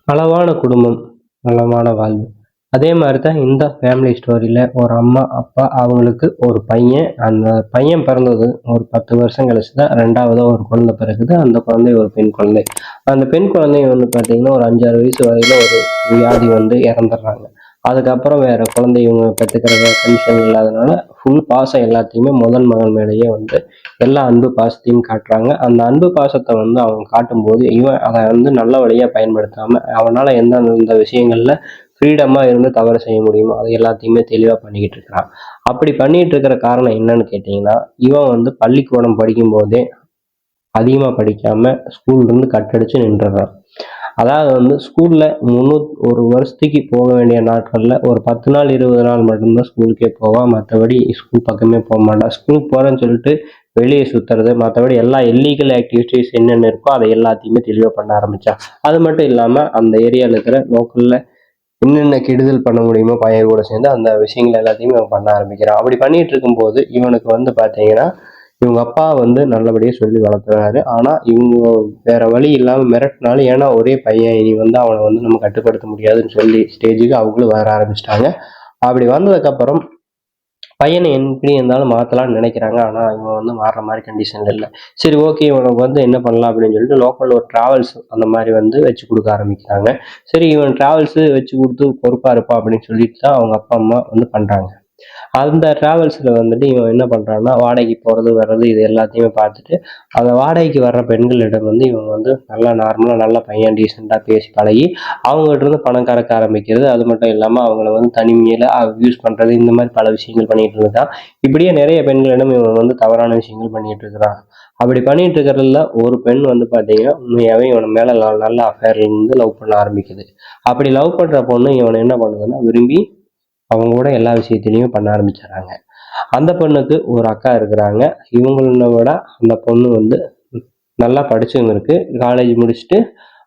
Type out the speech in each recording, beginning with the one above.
அளவான குடும்பம், நலமான வாழ்வு. அதே மாதிரி தான் இந்த ஃபேமிலி ஸ்டோரியில ஒரு அம்மா, அப்பா அவங்களுக்கு ஒரு பையன். அந்த பையன் பிறந்தது ஒரு 10 வருஷம் கழிச்சு தான் 2வதா ஒரு குழந்தை பிறக்குது. அந்த குழந்தை ஒரு பெண் குழந்தை. அந்த பெண் குழந்தை வந்து பார்த்தீங்கன்னா, ஒரு 5, 6 வயசு வரையில ஒரு வியாதி வந்து இறந்துடுறாங்க. அதுக்கப்புறம் வேற குழந்தை இவங்க பெத்துக்கிறத கண்டிஷன் இல்லாதனால, ஃபுல் பாசம் எல்லாத்தையுமே முதல் மகன் மேலேயே வந்து எல்லா அன்பு பாசத்தையும் காட்டுறாங்க. அந்த அன்பு பாசத்த வந்து அவங்க காட்டும்போது, இவன் அத வந்து நல்ல வழியா பயன்படுத்தாம, அவனால எந்தெந்த விஷயங்கள்ல ஃப்ரீடமா இருந்து தவறு செய்ய முடியுமோ, அது எல்லாத்தையுமே தெளிவா பண்ணிக்கிட்டு இருக்கிறான். அப்படி பண்ணிட்டு இருக்கிற காரணம் என்னன்னு கேட்டீங்கன்னா, இவன் வந்து பள்ளிக்கூடம் படிக்கும்போதே அதிகமா படிக்காம ஸ்கூல்ல இருந்து கட் அடிச்சு நின்றுடுறான். அதாவது வந்து ஸ்கூல்ல ஒரு வருஷத்துக்கு போக வேண்டிய நாட்கள்ல ஒரு 10 நாள், 20 நாள் மட்டும்தான் ஸ்கூலுக்கே போவான். மத்தபடி ஸ்கூல் பக்கமே போமாட்டான். ஸ்கூல் போறேன்னு சொல்லிட்டு வெளிய சுத்துறது, மத்தபடி எல்லா இல்லீகல் ஆக்டிவிட்டீஸ் என்னென்ன இருக்கோ அதை எல்லாத்தையுமே தெளிவா பண்ண ஆரம்பிச்சான். அது மட்டும் இல்லாம அந்த ஏரியால இருக்கிற லோக்கல்ல என்னென்ன கெடுதல் பண்ண முடியுமோ பையன் கூட சேர்ந்து அந்த விஷயங்கள் எல்லாத்தையுமே அவன் பண்ண ஆரம்பிக்கிறான். அப்படி பண்ணிட்டு இருக்கும்போது இவனுக்கு வந்து பார்த்தீங்கன்னா, இவங்க அப்பா வந்து நல்லபடியா சொல்லி வளர்த்துறாரு. ஆனா இவங்க வேற வழி இல்லாம மிரட்டினாலும், ஏன்னா ஒரே பையன், இனி வந்து அவனை வந்து நம்ம கட்டுப்படுத்த முடியாதுன்னு சொல்லி ஸ்டேஜுக்கு அவங்களும் வர ஆரம்பிச்சிட்டாங்க. அப்படி வந்ததுக்கப்புறம் பையனை எப்படி இருந்தாலும் மாத்தலாம்னு நினைக்கிறாங்க. ஆனா இவன் வந்து மாறுற மாதிரி கண்டிஷன்ல இல்ல. சரி, ஓகே, இவனுக்கு வந்து என்ன பண்ணலாம் அப்படின்னு சொல்லிட்டு லோக்கல்ல ஒரு டிராவல்ஸ் அந்த மாதிரி வந்து வச்சு கொடுக்க ஆரம்பிக்கிறாங்க. சரி, இவன் டிராவல்ஸ் வச்சு கொடுத்து பொறுப்பா இருப்பான் அப்படின்னு சொல்லிட்டு தான் அவங்க அப்பா அம்மா வந்து பண்றாங்க. அந்த டிராவல்ஸ்ல வந்துட்டு இவன் என்ன பண்றான்னா, வாடகைக்கு போறது, வர்றது இது எல்லாத்தையுமே பார்த்துட்டு, அந்த வாடகைக்கு வர்ற பெண்களிடம் வந்து இவன் வந்து நல்லா நார்மலா நல்ல பையன் டீசென்ட்டா பேசி பழகி, அவங்ககிட்ட இருந்து பணம் கறக்க ஆரம்பிக்கிறது. அது மட்டும் இல்லாம அவங்கள வந்து தனிமையில அப்யூஸ் பண்றது, இந்த மாதிரி பல விஷயங்கள் பண்ணிட்டு இருக்கான். இப்படியே நிறைய பெண்களிடம் இவன் வந்து தவறான விஷயங்கள் பண்ணிட்டு இருக்கிறான். அப்படி பண்ணிட்டு இருக்கிறதுல ஒரு பெண் வந்து பார்த்தீங்கன்னா, உண்மையாவே இவன் மேல நல்ல அஃபேர்ல இருந்து லவ் பண்ண ஆரம்பிக்குது. அப்படி லவ் பண்ற பொண்ணு இவனை என்ன பண்ணுதுன்னா, விரும்பி அவங்க கூட எல்லா விஷயத்திலயுமே பண்ண ஆரம்பிச்சிடுறாங்க. அந்த பொண்ணுக்கு ஒரு அக்கா இருக்கிறாங்க. இவங்கள விட அந்த பொண்ணு வந்து நல்லா படிச்சவங்க இருக்கு. காலேஜ் முடிச்சுட்டு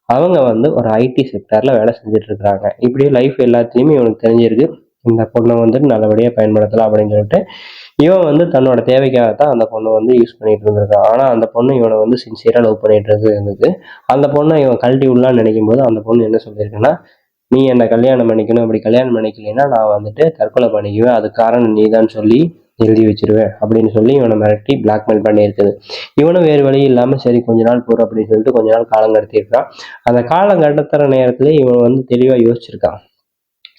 அவங்க வந்து ஒரு ஐடி செக்டார்ல வேலை செஞ்சுட்டு இருக்கிறாங்க. இப்படியே லைஃப் எல்லாத்தையுமே இவனுக்கு தெரிஞ்சிருக்கு. இந்த பொண்ணை வந்துட்டு நல்லபடியா பயன்படுத்தலாம் அப்படின்னு சொல்லிட்டு, இவன் வந்து தன்னோட தேவைக்காகத்தான் அந்த பொண்ணை வந்து யூஸ் பண்ணிட்டு இருந்திருக்கான். ஆனா அந்த பொண்ணு இவனை வந்து சின்சியரா லவ் பண்ணிட்டு இருந்தது. அந்த பொண்ணை இவன் கழட்டி விடலாம்னு நினைக்கும் போது அந்த பொண்ணு என்ன சொல்லியிருக்குன்னா, நீ என்ன கல்யாணம் பண்ணிக்கணும். அப்படி கல்யாணம் பண்ணிக்கலைன்னா நான் வந்துட்டு தற்கொலை பண்ணிக்குவேன். அதுக்கு காரணம் நீதான் சொல்லி எழுதி வச்சிருவேன் அப்படின்னு சொல்லி இவனை மிரட்டி பிளாக்மெயில் பண்ணியிருக்குது. இவனும் வேறு வழி இல்லாம சரி கொஞ்ச நாள் போற அப்படின்னு சொல்லிட்டு கொஞ்ச நாள் காலம் கடத்தியிருக்கான். அந்த காலம் கடத்துற நேரத்துல இவன் வந்து தெளிவா யோசிச்சிருக்கான்.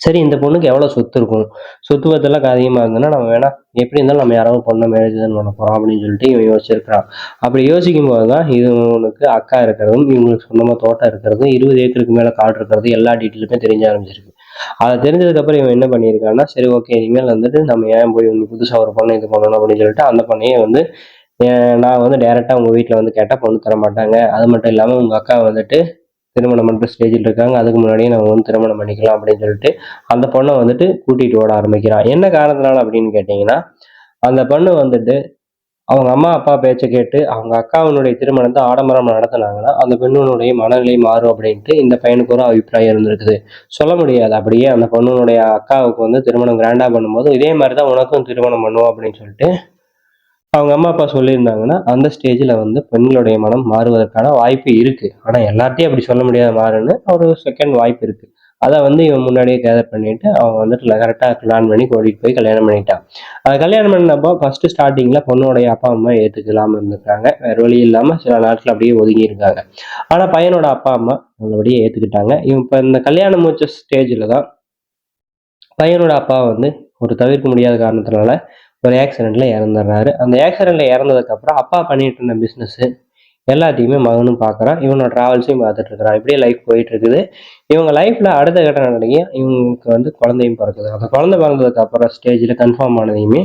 சரி, இந்த பொண்ணுக்கு எவ்வளவு சொத்து இருக்கும், சொத்து பத்தெல்லாம் அதிகமா இருந்ததுன்னா நம்ம வேணா எப்படி இருந்தாலும் நம்ம யாராவது பொண்ணை மேரேஜ் தான் பண்ண போறோம் அப்படின்னு சொல்லிட்டு இவன் யோசிச்சிருக்கான். அப்படி யோசிக்கும் போதுதான் இது இவனுக்கு அக்கா இருக்கிறதும், இவங்களுக்கு சொந்தமா தோட்டம் இருக்கிறதும், 20 ஏக்கருக்கு மேல காடு இருக்கிறது, எல்லா டீட்டெயிலுமே தெரிய ஆரம்பிச்சிருக்கு. அதை தெரிஞ்சதுக்கு அப்புறம் இவன் என்ன பண்ணியிருக்கான்னா, சரி, ஓகே, இனிமேல் வந்துட்டு நம்ம ஏன் போய் புதுசா ஒரு பொண்ணை இது பண்ணணும் அப்படின்னு சொல்லிட்டு அந்த பொண்ணையே வந்து நான் வந்து டைரக்டா உங்க வீட்டுல வந்து கேட்டா பொண்ணு தர மாட்டாங்க. அது மட்டும் இல்லாம உங்க அக்கா வந்துட்டு திருமணம் பண்ற ஸ்டேஜில் இருக்காங்க. அதுக்கு முன்னாடியே நம்ம வந்து திருமணம் பண்ணிக்கலாம் அப்படின்னு சொல்லிட்டு அந்த பொண்ணை வந்துட்டு கூட்டிட்டு ஓட ஆரம்பிக்கிறான். என்ன காரணத்தினால அப்படின்னு கேட்டீங்கன்னா, அந்த பொண்ணு வந்துட்டு அவங்க அம்மா அப்பா பேச்ச கேட்டு அவங்க அக்காவினுடைய திருமணத்தை ஆடம்பரமா நடத்துனாங்கன்னா, அந்த பெண்ணினுடைய மனநிலை மாறும் அப்படின்ட்டு இந்த பையனுக்கு ஒரு அபிப்பிராயம் இருந்திருக்குது. சொல்ல முடியாது. அப்படியே அந்த பொண்ணுனுடைய அக்காவுக்கு வந்து திருமணம் கிராண்டா பண்ணும்போது, இதே மாதிரி தான் உனக்கும் திருமணம் பண்ணுவோம் அப்படின்னு சொல்லிட்டு அவங்க அம்மா அப்பா சொல்லியிருந்தாங்கன்னா, அந்த ஸ்டேஜ்ல வந்து பெண்களுடைய மனம் மாறுவதற்கான வாய்ப்பு இருக்கு. ஆனா எல்லார்ட்டயும் அப்படி சொல்ல முடியாது மாறுன்னு. ஒரு செகண்ட் வாய்ப்பு இருக்கு. அத வந்து இவன் முன்னாடியே கேதர் பண்ணிட்டு, அவன் வந்துட்டு கரெக்ட்டா பிளான் பண்ணி கூட்டிட்டு போய் கல்யாணம் பண்ணிட்டான். கல்யாணம் பண்ணப்போ ஃபர்ஸ்ட் ஸ்டார்ட்டிங்ல பொண்ணுடைய அப்பா, அம்மா ஏத்துக்கலாம இருந்திருக்காங்க. வேற வழி இல்லாம சில நாட்கள் அப்படியே ஒதுங்கி இருக்காங்க. ஆனா பையனோட அப்பா, அம்மா நல்லபடியா ஏத்துக்கிட்டாங்க. இவன் இப்ப இந்த கல்யாணம் முடிச்ச ஸ்டேஜ்ல தான் பையனோட அப்பா வந்து ஒரு தவிர்க்க முடியாத காரணத்தினால ஒரு ஆக்சிடென்ட்ல இறந்துடுறாரு. அந்த ஆக்சிடென்ட்ல இறந்ததுக்கு அப்புறம் அப்பா பண்ணிட்டு இருந்த பிசினஸ் எல்லாத்தையுமே மகனும் பார்க்குறான். இவனோட டிராவல்ஸையும் பார்த்துட்டு இருக்கிறான். இப்படியே லைஃப் போயிட்டு இருக்குது. இவங்க லைஃப்ல அடுத்த கட்ட நடவடிக்கையா இவங்களுக்கு வந்து குழந்தையும் பிறக்குது. அந்த குழந்தை பிறந்ததுக்கு அப்புறம் ஸ்டேஜ்ல கன்ஃபார்ம் ஆனதையுமே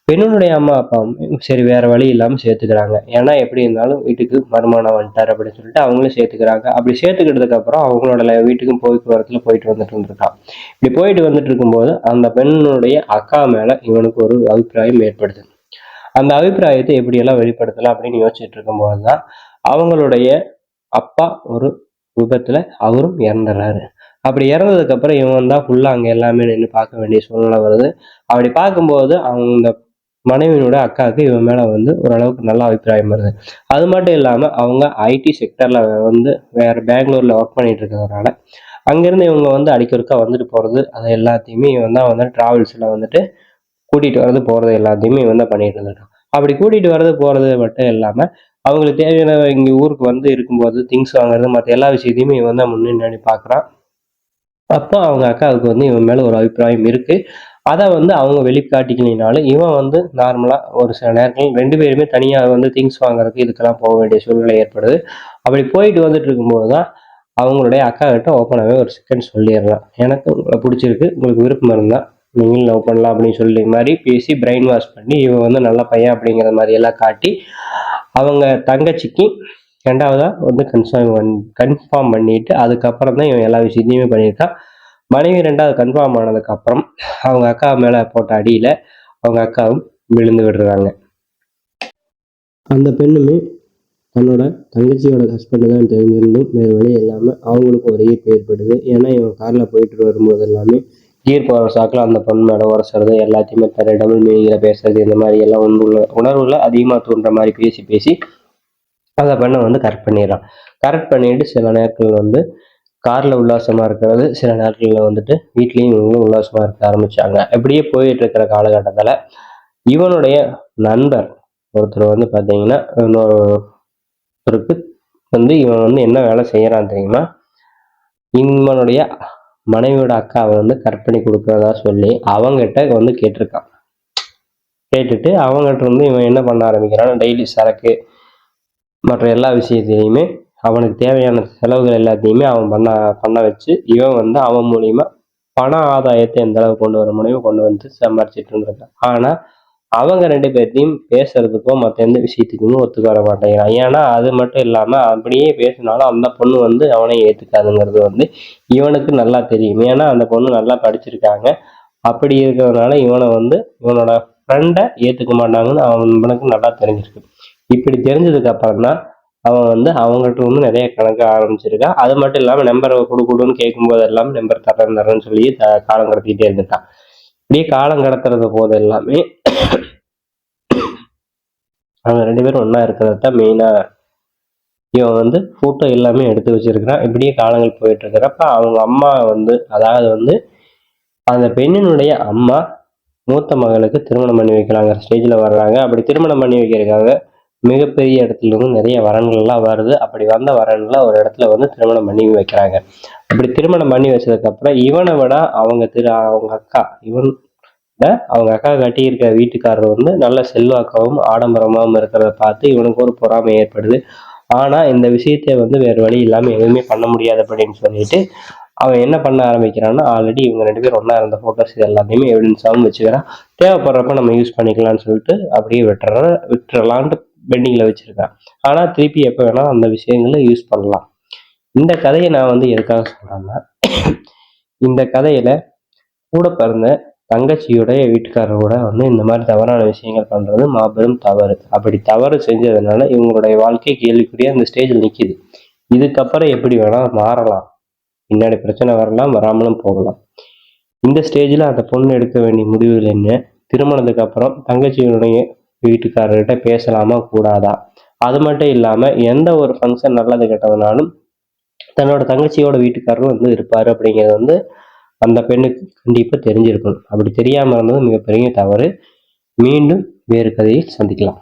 பெண்ணுடைய அம்மா அப்பாவும் சரி வேற வழி இல்லாம சேர்த்துக்கிறாங்க. ஏன்னா எப்படி இருந்தாலும் வீட்டுக்கு மருமகனா வந்துட்டாரு அப்படின்னு சொல்லிட்டு அவங்களும் சேர்த்துக்கிறாங்க. அப்படி சேர்த்துக்கிட்டதுக்கு அப்புறம் அவங்களோட வீட்டுக்கும் போயிட்டு வரத்துல போயிட்டு வந்துட்டு இருந்திருக்கான். இப்படி போயிட்டு வந்துட்டு இருக்கும்போது அந்த பெண்ணுடைய அக்கா மேல இவனுக்கு ஒரு அபிப்பிராயம் ஏற்படுது. அந்த அபிப்பிராயத்தை எப்படியெல்லாம் வெளிப்படுத்தலாம் அப்படின்னு யோசிச்சுட்டு இருக்கும்போதுதான் அவங்களுடைய அப்பா ஒரு விபத்துல அவரும் இறந்துடுறாரு. அப்படி இறந்ததுக்கு அப்புறம் இவன் தான் ஃபுல்லா அங்க எல்லாமே நின்று பார்க்க வேண்டிய சூழ்நிலை வருது. அப்படி பார்க்கும்போது அவங்க மனைவியோட அக்காவுக்கு இவன் மேல வந்து ஓரளவுக்கு நல்ல அபிப்பிராயம் வருது. அது மட்டும் இல்லாம அவங்க ஐடி செக்டர்ல வந்து வேற பெங்களூர்ல ஒர்க் பண்ணிட்டு இருக்கிறதுனால அங்கிருந்து இவங்க வந்து அடிக்கொருக்கா வந்துட்டு போறது அது எல்லாத்தையுமே இவன் தான் வந்து டிராவல்ஸ்ல வந்துட்டு கூட்டிட்டு வர்றது போறது எல்லாத்தையுமே இவன் தான் பண்ணிட்டு இருந்திருக்கான். அப்படி கூட்டிட்டு வர்றது போறது மட்டும் இல்லாம அவங்களுக்கு தேவையான இங்க ஊருக்கு வந்து இருக்கும்போது திங்ஸ் வாங்குறது மற்ற எல்லா விஷயத்தையுமே இவன் தான் முன்னாடி பாக்குறான். அப்போ அவங்க அக்காவுக்கு வந்து இவன் மேல ஒரு அபிப்பிராயம் இருக்கு. அத வந்து அவங்க வெளிக்காட்டிக்கலைனாலும் இவன் வந்து நார்மலா ஒரு சில நேரங்கள் 2 பேருமே தனியா வந்து திங்ஸ் வாங்குறதுக்கு இதுக்கெல்லாம் போக வேண்டிய சூழ்நிலை ஏற்படுது. அப்படி போயிட்டு வந்துட்டு இருக்கும்போது தான் அவங்களுடைய அக்காகிட்ட ஓப்பனாவே ஒரு செகண்ட் சொல்லிடுறான். எனக்கு உங்கள புடிச்சிருக்கு. உங்களுக்கு விருப்பம் இருந்தா நீங்களும் லவ் பண்ணலாம் அப்படின்னு சொல்லி மாரி பேசி பிரெயின் வாஷ் பண்ணி இவன் வந்து நல்ல பையன் அப்படிங்கிற மாரி எல்லாம் காட்டி அவங்க தங்கச்சிக்கு 2வதா வந்து கன்ஃபார்ம் பண்ணிட்டு அதுக்கப்புறம் தான் இவன் எல்லா விஷயத்தையுமே பண்ணியிருக்கான். மனைவி 2வது கன்ஃபார்ம் ஆனதுக்கு அப்புறம் அவங்க அக்கா மேல போட்ட அடியில அவங்க அக்காவும் விழுந்து விடுறாங்க. அந்த பெண்ணுமே தன்னோட தங்கச்சியோட ஹஸ்பண்ட் தான் தெரிஞ்சிருந்தும் வேறு வழி இல்லாம அவங்களுக்கு ஒரு ஈர்ப்பு ஏற்படுது. ஏன்னா இவன் கார்ல போயிட்டு வரும்போது எல்லாமே கீர் போற சாக்குல அந்த பொண்ணு மேல உரசுறது எல்லாத்தையுமே டபுள் மீனிங்ல பேசுறது இந்த மாதிரி எல்லாம் உணர்வுல அதிகமா தூண்டுற மாதிரி பேசி பேசி அந்த பெண்ணை வந்து கரெக்ட் பண்ணிடுறான். கரெக்ட் பண்ணிட்டு சில நேரங்கள் வந்து கார்ல உல்லாசமா இருக்கிறது, சில நாட்கள்ல வந்துட்டு வீட்லயும் இவங்களும் உல்லாசமா இருக்க ஆரம்பிச்சாங்க. இப்படியே போயிட்டு இருக்கிற காலகட்டத்துல இவனுடைய நண்பர் ஒருத்தர் வந்து பாத்தீங்கன்னா இன்னொருத்தருக்கு வந்து இவன் வந்து என்ன வேலை செய்யறான் தெரியுமா? இவனுடைய மனைவியோட அக்காவை வந்து கரெக்ட் பண்ணி கொடுக்கறதா சொல்லி அவங்கிட்ட வந்து கேட்டிருக்கான். கேட்டுட்டு அவங்ககிட்ட இருந்து இவன் என்ன பண்ண ஆரம்பிக்கிறான், டெய்லி சரக்கு மற்ற எல்லா விஷயத்தையுமே அவனுக்கு தேவையான செலவுகள் எல்லாத்தையுமே அவன் பண்ண வச்சு இவன் வந்து அவன் மூலியமா பண ஆதாயத்தை எந்த அளவுக்கு கொண்டு வர முடியுமோ கொண்டு வந்து சம்பாரிச்சிட்டு இருந்திருக்கான். ஆனா அவங்க 2 பேர்த்தையும் பேசுறதுக்கோ மற்ற எந்த விஷயத்துக்குமே ஒத்துக்க வர மாட்டேங்கிறான். ஏன்னா அது மட்டும் இல்லாம அப்படியே பேசினாலும் அந்த பொண்ணு வந்து அவனை ஏத்துக்காதுங்கிறது வந்து இவனுக்கு நல்லா தெரியும். ஏன்னா அந்த பொண்ணு நல்லா படிச்சிருக்காங்க. அப்படி இருக்கிறதுனால இவனை வந்து இவனோட ஃப்ரெண்டை ஏத்துக்க மாட்டாங்கன்னு அவனுக்கு நல்லா தெரிஞ்சிருக்கு. இப்படி தெரிஞ்சதுக்கு அப்புறம் தான் அவன் வந்து அவங்ககிட்ட வந்து நிறைய கணக்கு ஆரம்பிச்சிருக்கான். அது மட்டும் இல்லாம நம்பரை கொடுன்னு கேட்கும்போது எல்லாம் நம்பர் தரேன்னு சொல்லி காலம் கடத்திட்டே இருந்துட்டான். இப்படியே காலம் கடத்துறது போது எல்லாமே அவங்க 2 பேரும் ஒன்னா இருக்கிறதான் மெயினா இவன் வந்து போட்டோ எல்லாமே எடுத்து வச்சிருக்கிறான். இப்படியே காலங்கள் போயிட்டு இருக்கிறப்ப அவங்க அம்மா வந்து அதாவது வந்து அந்த பெண்ணினுடைய அம்மா மூத்த மகளுக்கு திருமணம் பண்ணி வைக்கலாங்கிற ஸ்டேஜ்ல வர்றாங்க. அப்படி திருமணம் பண்ணி வைக்கிறதுக்காக மிகப்பெரிய இடத்துல இருந்து நிறைய வரன்கள் எல்லாம் வருது. அப்படி வந்த வரன்ல ஒரு இடத்துல வந்து திருமணம் பண்ணி வைக்கிறாங்க. அப்படி திருமணம் பண்ணி வச்சதுக்கு அப்புறம் இவனை விட அவங்க அக்கா அவங்க அக்கா கட்டியிருக்க வீட்டுக்காரர் வந்து நல்ல செல்வாக்காவும் ஆடம்பரமாகவும் இருக்கிறத பார்த்து இவனுக்கு ஒரு பொறாமை ஏற்படுது. ஆனா இந்த விஷயத்த வந்து வேற வழி இல்லாம எதுவுமே பண்ண முடியாது அப்படின்னு சொல்லிட்டு அவன் என்ன பண்ண ஆரம்பிக்கிறான்னா ஆல்ரெடி இவங்க 2 பேரும் ஒன்னா இருந்த போட்டோஸ் இது எல்லாத்தையுமே எவிடன்ஸாவும் வச்சுக்கிறான். தேவைப்படுறப்ப நம்ம யூஸ் பண்ணிக்கலாம்னு சொல்லிட்டு அப்படியே விட்டுறலான்ட்டு பெண்டிங்ல வச்சிருக்கான். ஆனா திருப்பி எப்ப வேணா அந்த விஷயங்களை யூஸ் பண்ணலாம். இந்த கதையை நான் வந்து எதுக்காக சொல்றேன்னா இந்த கதையில கூட பிறந்த தங்கச்சியுடைய வீட்டுக்காரரோட வந்து இந்த மாதிரி தவறான விஷயங்கள் பண்றது மாபெரும் தவறு. அப்படி தவறு செஞ்சதுனால இவங்களுடைய வாழ்க்கை கேள்விக்குறியா இந்த ஸ்டேஜில் நிக்குது. இதுக்கப்புறம் எப்படி வேணா மாறலாம், பின்னாடி பிரச்சனை வரலாம், வராமலும் போகலாம். இந்த ஸ்டேஜில் அந்த பொண்ணு எடுக்க வேண்டிய முடிவுகள் என்ன, திருமணத்துக்கு அப்புறம் தங்கச்சியுடைய வீட்டுக்காரர்கிட்ட பேசலாமா கூடாதா, அது மட்டும் இல்லாம எந்த ஒரு ஃபங்க்ஷன் நல்லது கெட்டதுனாலும் தன்னோட தங்கச்சியோட வீட்டுக்காரரும் வந்து இருப்பாரு அப்படிங்கிறது வந்து அந்த பெண்ணுக்கு கண்டிப்பா தெரிஞ்சிருக்கணும். அப்படி தெரியாம இருந்தது மிகப்பெரிய தவறு. மீண்டும் வேறு கதையில் சந்திக்கலாம்.